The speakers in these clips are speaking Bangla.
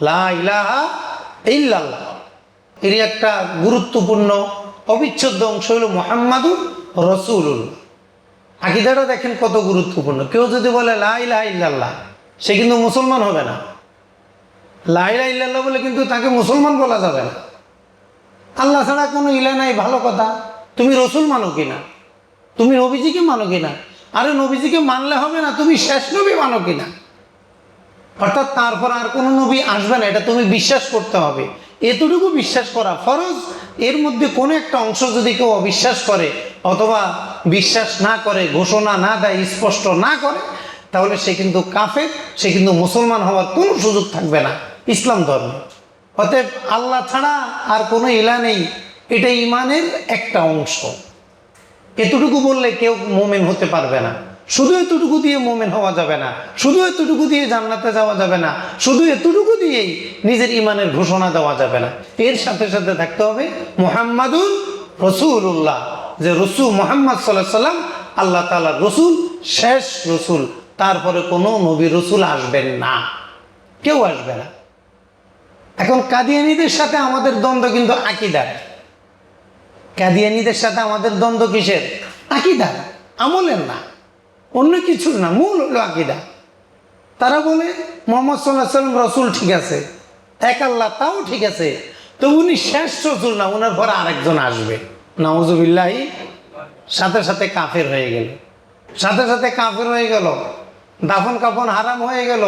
লা ইলাহা ইল্লাল্লাহ। এর একটা গুরুত্বপূর্ণ অবিচ্ছেদ্য অংশ হলো মুহাম্মাদুর রাসূলুল্লাহ। আকীদাটা দেখেন কত গুরুত্বপূর্ণ। কেউ যদি বলে লা ইলাহা ইল্লাল্লাহ, সে কিন্তু মুসলমান হবে না। লা ইলাহা ইল্লাল্লাহ বলে কিন্তু তাকে মুসলমান বলা যাবে না। আল্লাহ ছাড়া কোনো ইলাহ নাই, ভালো কথা। তুমি রসুল মানো কিনা, তুমি নবীজিকে মানো কিনা? আরে নবীজিকে মানলে হবে না, তুমি শেষ নবী মানো কিনা। অর্থাৎ তারপর আর কোনো নবী আসবে না, এটা তুমি বিশ্বাস করতে হবে। এতটুকু বিশ্বাস করা ফরজ। এর মধ্যে কোনো একটা অংশ যদি কেউ অবিশ্বাস করে অথবা বিশ্বাস না করে, ঘোষণা না দেয়, স্পষ্ট না করে, তাহলে সে কিন্তু কাফের, সে কিন্তু মুসলমান হওয়ার কোনো সুযোগ থাকবে না ইসলাম ধর্মে। অতএব আল্লাহ ছাড়া আর কোনো ইলাহ নেই, এটা ইমানের একটা অংশ। এতটুকু বললে কেউ মুমিন হতে পারবে না। শুধু এতটুকু দিয়ে মুমিন হওয়া যাবে না, শুধু এতটুকু দিয়ে জান্নাতে যাওয়া যাবে না, শুধু এতটুকু দিয়েই নিজের ইমানের ঘোষণা দেওয়া যাবে না। এর সাথে সাথে থাকতে হবে মুহাম্মাদুর রাসূলুল্লাহ, যে রসুল মুহাম্মদ সাল্লাল্লাহু আলাইহি সাল্লাম আল্লাহ তাআলার রসুল, শেষ রসুল। তারপরে কোনো নবী রসুল আসবেন না, কেউ আসবে না। এখন কাদিয়ানীদের সাথে আমাদের দ্বন্দ্ব কিন্তু আকীদার। কাদিয়ানীদের সাথে আমাদের দ্বন্দ্ব কিসের? আকীদার, আমলের না, অন্য কিছুর না, মূল হলো আকীদা। তারা বলে মুহাম্মদ সাল্লাল্লাহু আলাইহি সাল্লাম রসুল, ঠিক আছে, এক আল্লাহ, তাও ঠিক আছে, তো উনি শেষ রসুল না, ওনার পরে আরেকজন আসবে। নাউজুবিল্লাহি। সাথে সাথে কাফের হয়ে গেল, সাথে সাথে কাফের হয়ে গেল, দাফন কাফন হারাম হয়ে গেল,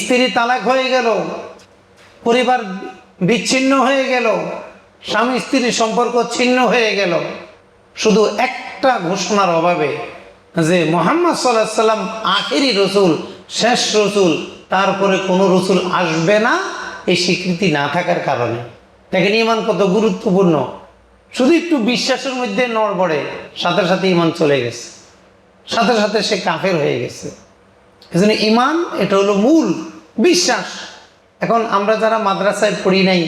স্ত্রী তালাক হয়ে গেল, পরিবার বিচ্ছিন্ন হয়ে গেল, স্বামী স্ত্রীর সম্পর্ক ছিন্ন হয়ে গেল, শুধু একটা ঘোষণার অভাবে যে মুহাম্মদ সাল্লাল্লাহু আলাইহি সাল্লাম আখেরি রসুল, শেষ রসুল, তারপরে কোনো রসুল আসবে না, এই স্বীকৃতি না থাকার কারণে। দেখেন ইমান কত গুরুত্বপূর্ণ। শুধু একটু বিশ্বাসের মধ্যে নড়বড়ে, সাথে সাথে ইমান চলে গেছে, সাথে সাথে সে কাফের হয়ে গেছে। এজন্য ইমান এটা হলো মূল বিশ্বাস। এখন আমরা যারা মাদ্রাসায় পড়ি নাই,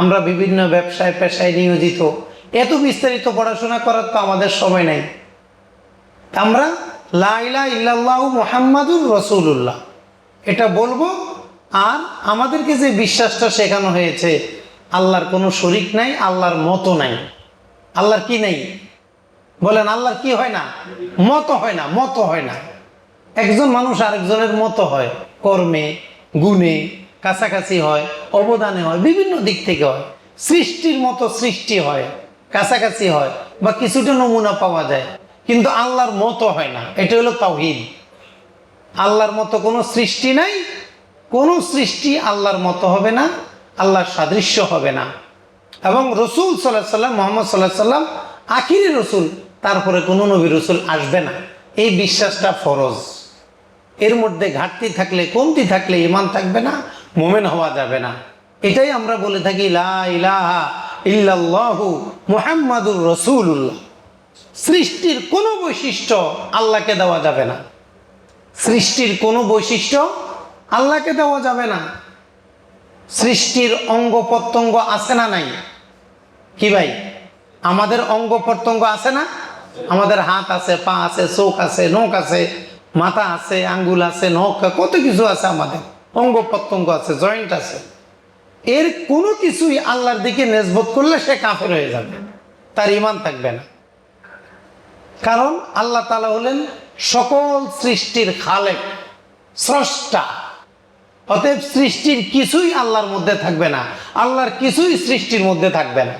আমরা বিভিন্ন ব্যবসায় পেশায় নিয়োজিত, এত বিস্তারিত পড়াশোনা করার তো আমাদের সময় নাই। আমরা লা ইলাহা ইল্লাল্লাহু মুহাম্মাদুর রাসূলুল্লাহ এটা বলবো। আর আমাদেরকে যে বিশ্বাসটা শেখানো হয়েছে, আল্লাহর কোনো শরীক নাই, আল্লাহর মতো নাই। আল্লাহর কি নেই বলেন? আল্লাহর কি হয় না? মতো হয় না, মতো হয় না। একজন মানুষ আরেকজনের মতো হয়, কর্মে, গুণে কাছাকাছি হয়, অবদানে হয়, বিভিন্ন দিক থেকে হয়। সৃষ্টির মতো সৃষ্টি হয়, কাছাকাছি হয়, বা কিছুটা নমুনা পাওয়া যায়, কিন্তু আল্লাহর মতো হয় না। এটা হলো তাওহীদ। আল্লাহর মতো কোনো সৃষ্টি নাই, কোনো সৃষ্টি আল্লাহর মতো হবে না, আল্লাহর সাদৃশ্য হবে না। এবং রসুল সাল্লাল্লাহু আলাইহি সাল্লাম, মুহাম্মদ সাল্লাল্লাহু আলাইহি সাল্লাম আখিরি রসুল, তারপরে কোনো নবী রসুল আসবে না। এই বিশ্বাসটা ফরজ। এর মধ্যে ঘাটতি থাকলে, কমতি থাকলে ঈমান থাকবে না, মুমিন হওয়া যাবে না। এটাই আমরা বলে থাকি লা ইলাহা ইল্লাল্লাহু মুহাম্মাদুর রাসূলুল্লাহ। সৃষ্টির কোনো বৈশিষ্ট্য আল্লাহকে দেওয়া যাবে না, সৃষ্টির কোনো বৈশিষ্ট্য আল্লাহকে দেওয়া যাবে না। সৃষ্টির অঙ্গ প্রত্যঙ্গ আছে না নাই? কি ভাই, আমাদের অঙ্গ প্রত্যঙ্গ আছে না? আমাদের হাত আছে, পা আছে, চোখ আছে, নখ আছে, মাথা আছে, আঙ্গুল আছে, নখ, কত কিছু আছে, আমাদের অঙ্গ প্রত্যঙ্গ আছে, জয়েন্ট আছে। এর কোনো কিছুই আল্লাহর দিকে নিসবত করলে সে কাফের হয়ে যাবে, তার ঈমান থাকবে না। কারণ আল্লাহ তাআলা হলেন সকল সৃষ্টির খালেক, স্রষ্টা। অতএব সৃষ্টির কিছুই আল্লাহর মধ্যে থাকবে না, আল্লাহর কিছুই সৃষ্টির মধ্যে থাকবে না।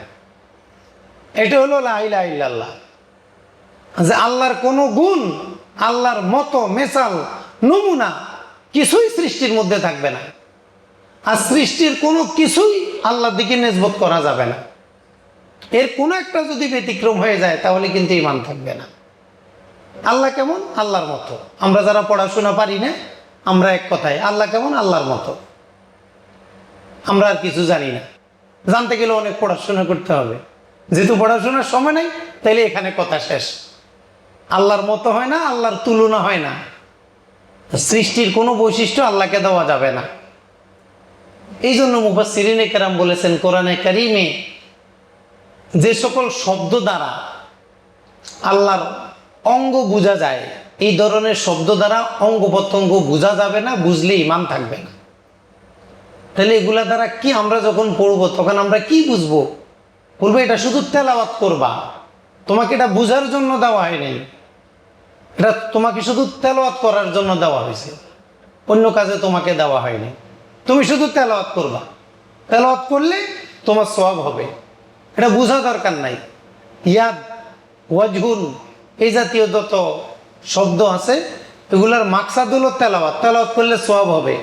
এটা হলো লা ইলাহা ইল্লাল্লাহ, যে আল্লাহর কোনো গুণ, আল্লাহর মতো, মেসাল, নমুনা কিছুই সৃষ্টির মধ্যে থাকবে না। আর সৃষ্টির কোনো কিছুই আল্লাহর দিকে নিসবত করা যাবে না। এর কোনো একটা যদি ব্যতিক্রম হয়ে যায়, তাহলে কিন্তু ঈমান থাকবে না। আল্লাহ কেমন? আল্লাহর মতো। আমরা যারা পড়াশোনা পারি না, আমরা এক কথায় আল্লাহ কেমন? আল্লাহর মতো। আমরা আর কিছু জানি না, জানতে গেলে অনেক পড়াশোনা করতে হবে। যেহেতু পড়াশোনার সময় নেই, তাইলে এখানে কথা শেষ। আল্লাহর মতো হয় না, আল্লাহর তুলনা হয় না। সৃষ্টির কোনো বৈশিষ্ট্য আল্লাহকে দেওয়া যাবে না। এই জন্য মুফাসসিরিনে কেরাম বলেছেন, কোরআনে কারিমে যে সকল শব্দ দ্বারা আল্লাহর অঙ্গ বোঝা যায়, এই ধরনের শব্দ দ্বারা অঙ্গ প্রত্যঙ্গ বোঝা যাবে না, বুঝলে ঈমান থাকবে না। তাহলে এগুলা দ্বারা কি আমরা যখন পড়বো তখন আমরা কি বুঝবো? বলবো এটা শুধু তেলাওয়াত করবা, তোমাকে এটা বুঝার জন্য দেওয়া হয়নি, এটা তোমাকে শুধু তেলাওয়াত করার জন্য দেওয়া হয়েছে, অন্য কাজে তোমাকে দেওয়া হয়নি। তুমি শুধু তেলাওয়াত করবা, তেলাওয়াত করলে তোমার সওয়াব হবে, এটা বোঝা দরকার নাই। ইয়াদ, ওয়াজহুন, এই জাতীয় যত শব্দ আছে এগুলার মাকসাদ হলো তেলাওয়াত, তেলাওয়াত করলে সওয়াব হবে।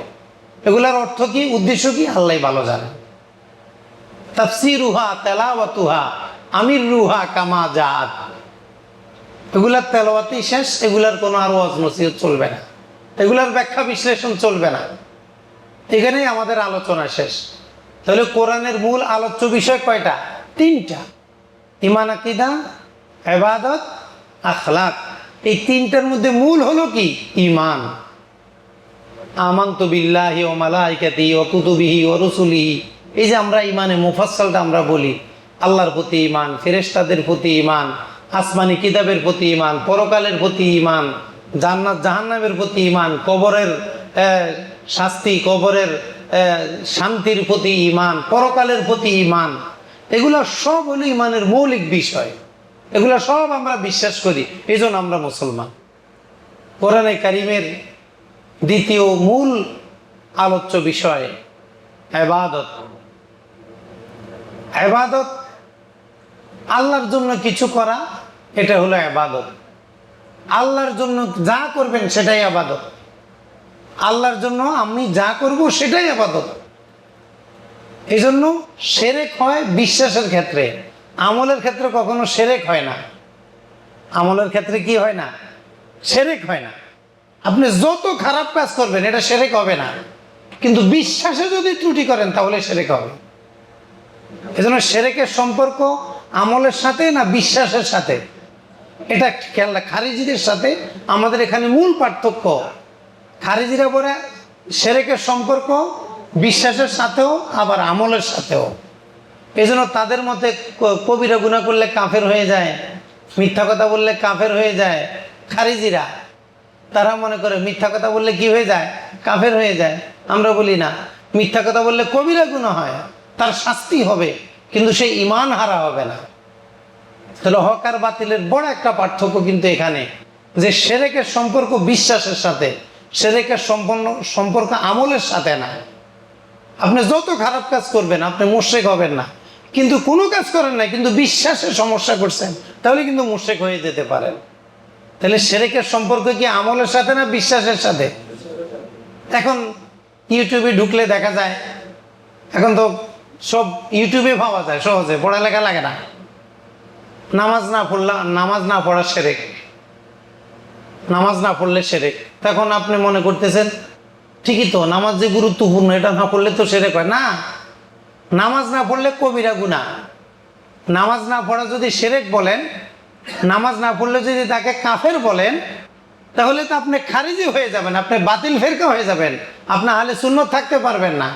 এগুলার অর্থ কি, উদ্দেশ্য কি, আল্লাহ ভালো জানে। তাফসিরুহা তেলাওয়াতুহা আমির রুহা কামা জাত, এগুলার তেলাওয়াতই শেষ, এগুলার কোনো আর ওয়াজ নসিহত চলবে না, এগুলার ব্যাখ্যা বিশ্লেষণ চলবে না, এখানেই আমাদের আলোচনা শেষ। তাহলে কোরআনের মূল আলোচ্য বিষয় কয়টা? 3টা, ঈমান, আকীদা, ইবাদত, আখলাক। এই 3টার মধ্যে মূল হলো কি? ঈমান। আমানতু বিল্লাহি ওয়া মালাইকাতিহি ওয়া কুতুবিহি ওয়া রুসুলিহি, এই যে আমরা ঈমানে মুফাসসালটা আমরা বলি, আল্লাহর প্রতি ঈমান, ফেরেশতাদের প্রতি ঈমান, আসমানি কিতাবের প্রতি ঈমান, পরকালের প্রতি ঈমান, জান্নাত জাহান্নামের প্রতি ঈমান, কবরের শাস্তি, কবরের শান্তির প্রতি ঈমান, পরকালের প্রতি ঈমান, এগুলো সব হলো ঈমানের মৌলিক বিষয়। এগুলো সব আমরা বিশ্বাস করি, এই জন্য আমরা মুসলমান। কোরআনে কারিমের দ্বিতীয় মূল আলোচ্য বিষয় ইবাদত। ইবাদত আল্লাহর জন্য কিছু করা, এটা হলো ইবাদত। আল্লাহর জন্য যা করবেন সেটাই ইবাদত। আল্লাহর জন্য আমি যা করব সেটাই ইবাদত। এই জন্য শিরক হয় বিশ্বাসের ক্ষেত্রে, আমলের ক্ষেত্রে কখনো শিরক হয় না। আমলের ক্ষেত্রে কি হয় না? শিরক হয় না। আপনি যত খারাপ কাজ করবেন এটা শিরক হবে না, কিন্তু বিশ্বাসে যদি ত্রুটি করেন তাহলে শিরক হবে। এজন্য শিরকের সম্পর্ক আমলের সাথে না বিশ্বাসের সাথে, এটা খেয়াল রাখ। খারিজিদের সাথে আমাদের এখানে মূল পার্থক্য, খারিজিরা বলে শিরকের সম্পর্ক বিশ্বাসের সাথেও আবার আমলের সাথেও। এই জন্য তাদের মতে কবিরা গুনাহ করলে কাফের হয়ে যায়, মিথ্যা কথা বললে কাফের হয়ে যায়। খারিজিরা তারা মনে করে মিথ্যা কথা বললে কি হয়ে যায়? কাফের হয়ে যায়। আমরা বলি না, মিথ্যা কথা বললে কবিরা গুনাহ হয়, তার শাস্তি হবে, কিন্তু সেই ঈমান হারা হবে না। তাহলে হক আর বাতিলের বড় একটা পার্থক্য কিন্তু এখানে, যে শিরকের সম্পর্ক বিশ্বাসের সাথে, শিরকের সম্পর্ক আমলের সাথে না। আপনি যত খারাপ কাজ করবেন আপনি মুশরিক হবেন না, কিন্তু কোনো কাজ করেন না কিন্তু বিশ্বাসের সমস্যা করছেন, তাহলে কিন্তু মুশরিক হয়ে যেতে পারেন। তাহলে শিরকের সম্পর্ক কি আমলের সাথে না বিশ্বাসের সাথে? এখন ইউটিউবে ঢুকলে দেখা যায়, এখন তো সব ইউটিউবে পাওয়া যায় সহজে, পড়ালেখা লাগে না। নামাজ না পড়া শিরক, নামাজ না পড়লে শিরক। তখন আপনি মনে করতেছেন ঠিকই তো, নামাজ যে গুরুত্বপূর্ণ, এটা না পড়লে তো শিরক হয় না। নামাজ না পড়লে কবিরা গুনাহ। নামাজ না পড়া যদি শিরক বলেন, নামাজ না পড়লে যদি তাকে কাফের বলেন, তাহলে তো আপনি খারিজি হয়ে যাবেন, আপনি বাতিল ফেরকা হয়ে যাবেন, আপনি আহলে সুন্নাত থাকতে পারবেন না।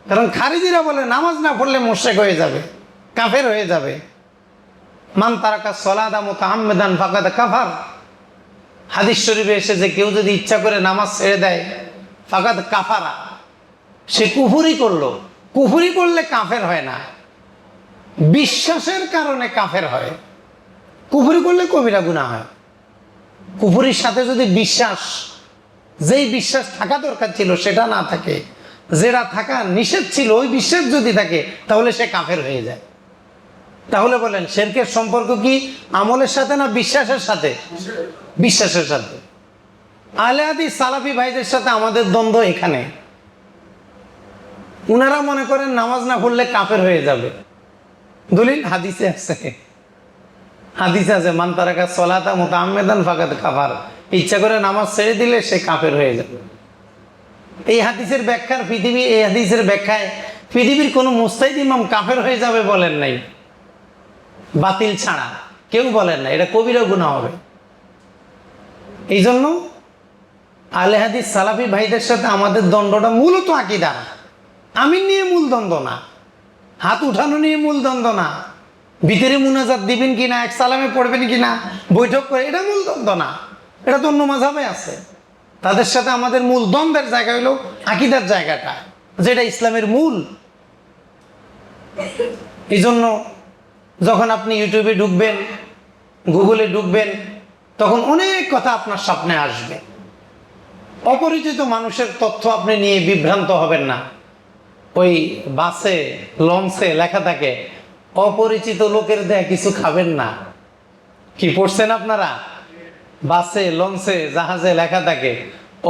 কারণ খারিজিরা বলে নামাজ না পড়লে মুশরিক হয়ে যাবে, কাফের হয়ে যাবে। মান তারাকা সলাতা মুতাআম্মিদান ফাকাদ কাফার, হাদিস শরীফে এসেছে কেউ যদি ইচ্ছা করে নামাজ ছেড়ে দেয় ফাকাদ কাফারা, সে কুফরি করলো। কুফরি করলে কাফের হয় না, বিশ্বাসের কারণে কাফের হয়। কুফরি করলে কবিরা গুনাহ হয়। কুফরির সাথে যদি বিশ্বাস, যেই বিশ্বাস থাকা দরকার ছিল সেটা না থাকে, যেটা থাকা নিষেধ ছিল ওই বিশ্বাস যদি থাকে, তাহলে সে কাফের হয়ে যায়। তাহলে বলেন শিরকের সম্পর্ক কি আমলের সাথে না বিশ্বাসের সাথে? বিশ্বাসের সাথে। আহলে হাদিস সালাফি ভাইদের সাথে আমাদের দ্বন্দ্ব এখানে। উনারা মনে করেন নামাজ না পড়লে কাফের হয়ে যাবে। দলিল হাদিসে আছে, হাদিসে আছে মান তারাকা সলাতা মুতাআম্মিদান ফাকাদ কাফার, ইচ্ছা করে নামাজ ছেড়ে দিলে সে কাফের হয়ে যাবে। এই হাদিসের ব্যাখ্যায় পৃথিবীর কোনো মুস্তাহিদ ইমাম কাফের হয়ে যাবে বলেন নাই, বাতিল ছাড়া কেউ বলেন না, এটা কবিরা গুনাহ হবে। এই জন্য আহলে হাদিস সালাফি ভাইদের সাথে আমাদের দ্বন্দ্বটা মূলত আকীদা, আমিন নিয়ে মূল দ্বন্দ্ব না, হাত উঠানো নিয়ে মূল দ্বন্দ্ব না, ভিতরে মুনাজাত দিবেন কিনা, এক সালামে পড়বেন কিনা, বৈঠক করে, এটা মূল দ্বন্দ্ব না। এটা তো অন্য মাযহাবে আছে। তাদের সাথে আমাদের মূল দ্বন্দ্বের জায়গা হলো আকীদার জায়গাটা। যেটা ইসলামের মূল। এই জন্য যখন আপনি ইউটিউবে ঢুকবেন, গুগলে ঢুকবেন, তখন অনেক কথা আপনার সামনে আসবে। অপরিচিত মানুষের তথ্য আপনি নিয়ে বিভ্রান্ত হবেন না। ওই বাসে লঞ্চে লেখা থাকে অপরিচিত লোকের দেয়া কিছু খাবেন না। কি পড়ছেন আপনারা? বাসে লঞ্চে জাহাজে লেখা থাকে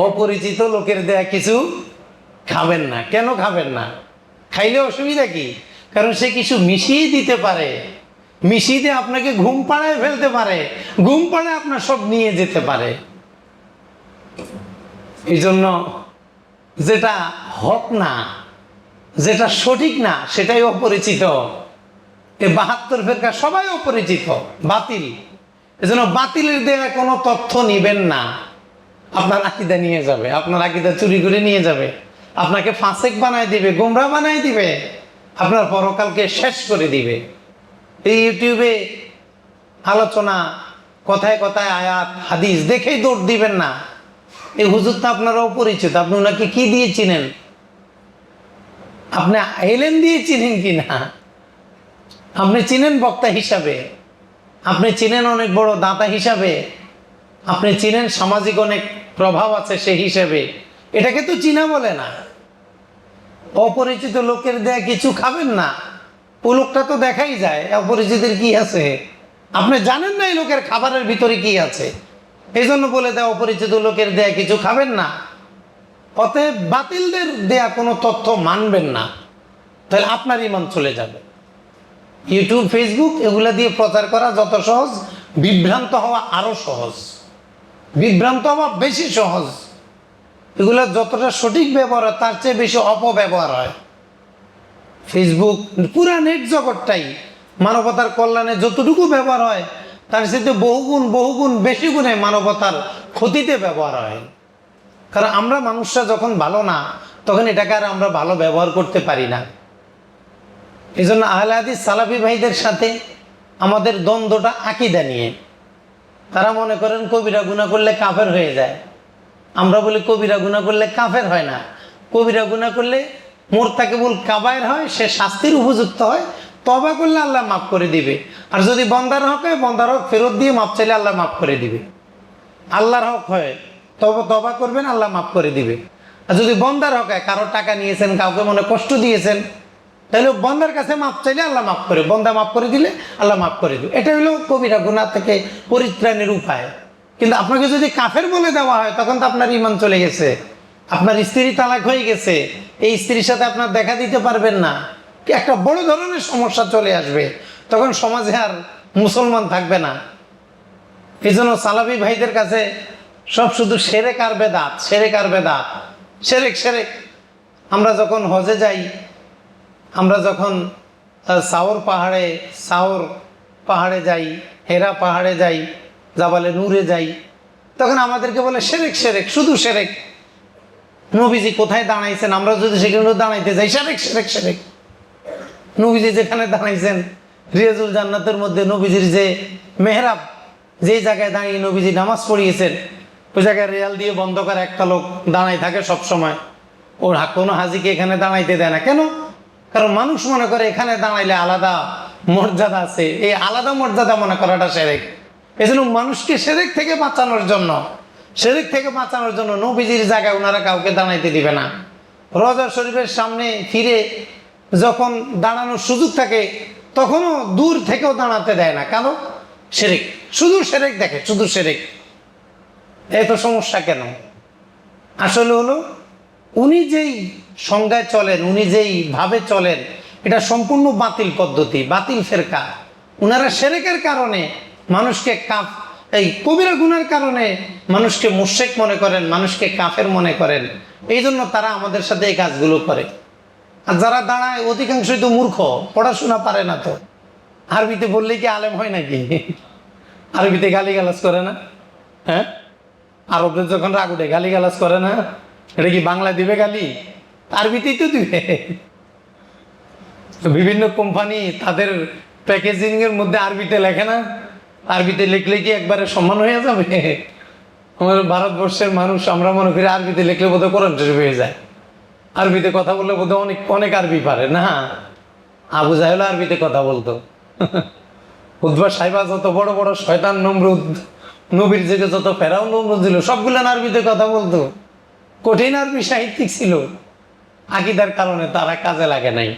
অপরিচিত লোকের দেয়া কিছু খাবেন না। কেন খাবেন না? খাইলে অসুবিধা কি? কারণ সে কিছু মিশিয়ে দিতে পারে, মিশিয়ে দিয়ে আপনাকে ঘুম পাড়ায় ফেলতে পারে, ঘুম পাড়ায় আপনার সব নিয়ে যেতে পারে। এই জন্য যেটা হক না, যেটা সঠিক না, সেটাই অপরিচিত। এই 72 ফেরকা সবাই অপরিচিত, বাতিল। এজন্য বাতিলের দেওয়া কোনো তথ্য নিবেন না। আপনার আকীদা নিয়ে যাবে, আপনার আকীদা চুরি করে নিয়ে যাবে, আপনাকে ফাসেক বানায় দিবে, গোমরা বানায় দিবে, আপনার পরকালকে শেষ করে দিবে। এই ইউটিউবে আলোচনা, কথায় কথায় আয়াত হাদিস দেখেই দৌড় দিবেন না। এই হুজুর তো আপনারা অপরিচিত, আপনি ওনাকে কি দিয়ে চিনেন? আপনি এলেন দিয়ে চিনেন কিনা? আপনি চিনেন বক্তা হিসাবে, আপনি চিনেন অনেক বড় দাতা হিসাবে, আপনি চিনেন সামাজিক অনেক প্রভাব আছে সেই হিসেবে, এটাকে তো চিনা বলে না। অপরিচিত লোকের দেয়া কিছু খাবেন না, ও লোকটা তো দেখাই যায় অপরিচিতের কি আছে। আপনি জানেন না এই লোকের খাবারের ভিতরে কি আছে, এই জন্য বলে দেয় অপরিচিত লোকের দেয়া কিছু খাবেন না। অতএব বাতিলদের দেয়া কোনো তথ্য মানবেন না, তাহলে আপনার ঈমান চলে যাবে। ইউটিউব, ফেসবুক এগুলা দিয়ে প্রচার করা যত সহজ, বিভ্রান্ত হওয়া আরো সহজ, বিভ্রান্ত হওয়া বেশি সহজ। এগুলা যতটা সঠিক ব্যবহার হয় তার চেয়ে বেশি অপব্যবহার হয়। ফেসবুক, পুরা নেট জগৎটাই মানবতার কল্যাণে যতটুকু ব্যবহার হয় তার সাথে বহুগুণ বেশি গুণে মানবতার ক্ষতিতে ব্যবহার হয়। কারণ আমরা মানুষরা যখন ভালো না, তখন এটাকে আর আমরা ভালো ব্যবহার করতে পারি না। এই জন্য আহলে হাদিস সালাফি ভাইদের সাথে আমাদের দ্বন্দ্বটা আকীদা নিয়ে। তারা মনে করেন কবিরা গুনাহ করলে কাফের হয়ে যায়, আমরা বলি কবিরা গুনাহ করলে কাফের হয় না। কবিরা গুনাহ করলে মুরতাকিবুল কাবায়ের হয়, সে শাস্তির উপযুক্ত হয়, তওবা করলে আল্লাহ মাফ করে দিবে। আর যদি বন্দার হক হয়, বন্দার হক ফেরত দিয়ে মাফ চাইলে আল্লাহ মাফ করে দিবে। আল্লাহর হক হয়, তওবা করবেন, আল্লাহ মাফ করে দিবে। আর যদি বন্দার হক হয়, কারো টাকা নিয়েছেন, কাউকে মনে কষ্ট দিয়েছেন, তাহলে বন্দার কাছে মাফ চাইলে আল্লাহ মাফ করে, বন্দা মাফ করে দিলে আল্লাহ মাফ করে দিবে। এটা হলো কবিরা গুনাহ থেকে পরিত্রাণের উপায়। কিন্তু আপনাকে যদি কাফের বলে দেওয়া হয়, তখন তো আপনার ঈমান চলে গেছে, আপনার স্ত্রী তালাক হয়ে গেছে, এই স্ত্রীর সাথে আপনার দেখা দিতে পারবেন না, একটা বড় ধরনের সমস্যা চলে আসবে, তখন সমাজে আর মুসলমান থাকবে না। এই জন্য সালাফি ভাইদের কাছে সব শুধু শিরক আর বেদাত, শিরক আর বেদাত, শিরক শিরক। আমরা যখন হজে যাই, আমরা যখন সাওর পাহাড়ে যাই, হেরা পাহাড়ে যাই, জাবালে নূরে যাই, তখন আমাদেরকে বলে শিরক শিরক, শুধু শিরক। নবীজি কোথায় দাঁড়াইছেন, আমরা যদি সেখানে দাঁড়াইতে যাই, শিরক শিরক শিরক। নবীজি যেখানে দাঁড়াইছেন রিয়াজুল জান্নাতের মধ্যে, নবীজির যে মেহরাব, যে জায়গায় দাঁড়িয়ে নবীজি নামাজ পড়িয়েছেন, ওই জায়গায় রেয়াল দিয়ে বন্ধ করে একটা লোক দাঁড়াই থাকে সব সময়। ওর কোনো হাজিকে এখানে দাঁড়াইতে দেয় না। কেন? কারণ মানুষ মনে করে এখানে দাঁড়াইলে আলাদা মর্যাদা আছে, এই আলাদা মর্যাদা মনে করাটা শিরক। এজন্য মানুষকে শিরক থেকে বাঁচানোর জন্য নবীজির জায়গায় ওনারা কাউকে দাঁড়াইতে দিবে না। রওজা শরীফের সামনে ফিরে যখন দাঁড়ানোর সুযোগ থাকে, তখনও দূর থেকেও দাঁড়াতে দেয় না। কেন? শিরক, শুধু শিরক দেখে, শুধু শিরক। এত সমস্যা কেন? আসলে হলো উনি যেই সংজ্ঞায় চলেন, উনি যেই ভাবে চলেন, এটা সম্পূর্ণ বাতিল পদ্ধতি, বাতিল ফেরকা। উনারা শিরকের কারণে মানুষকে এই কবিরা গুনার কারণে মানুষকে মুশরিক মনে করেন, মানুষকে কাফের মনে করেন। এই জন্য তারা আমাদের সাথে এই কাজগুলো করে। আর যারা দাঁড়ায় অধিকাংশই তো মূর্খ, পড়াশোনা পারে না। তো আরবিতে বললেই কি আলেম হয় নাকি? আরবিতে গালিগালাজ করে না? হ্যাঁ, আরবদের যখন রাগ উঠে গালিগালাজ করে না? এটা কি বাংলা দিবে গালি? আরবিতেই তো দিবে। বিভিন্ন কোম্পানি তাদের প্যাকেজিং এর মধ্যে আরবিতে লেখে না? আরবিতে লিখলে কি একবারে সম্মান হয়ে যাবে? আমাদের ভারতবর্ষের মানুষ আমরা মনে করি আরবিতে লিখলে বোধহয় কোরআন শরীফ হয়ে যায়। আরবিতে কথা বললে বোধহয় অনেক অনেক আরবি পারে না। আবু জাহেল আরবিতে কথা বলতো। উদ্ভা সাহেবা যত বড় বড় শয়তান নমরুদ, নবীর যুগে যত ফেরাউন নমরুদ ছিল, সবগুলো আরবিতে কথা বলতো। কঠিন আরবি সাহিত্যিক ছিল, আকীদার কারণে তারা কাজে লাগে নাই।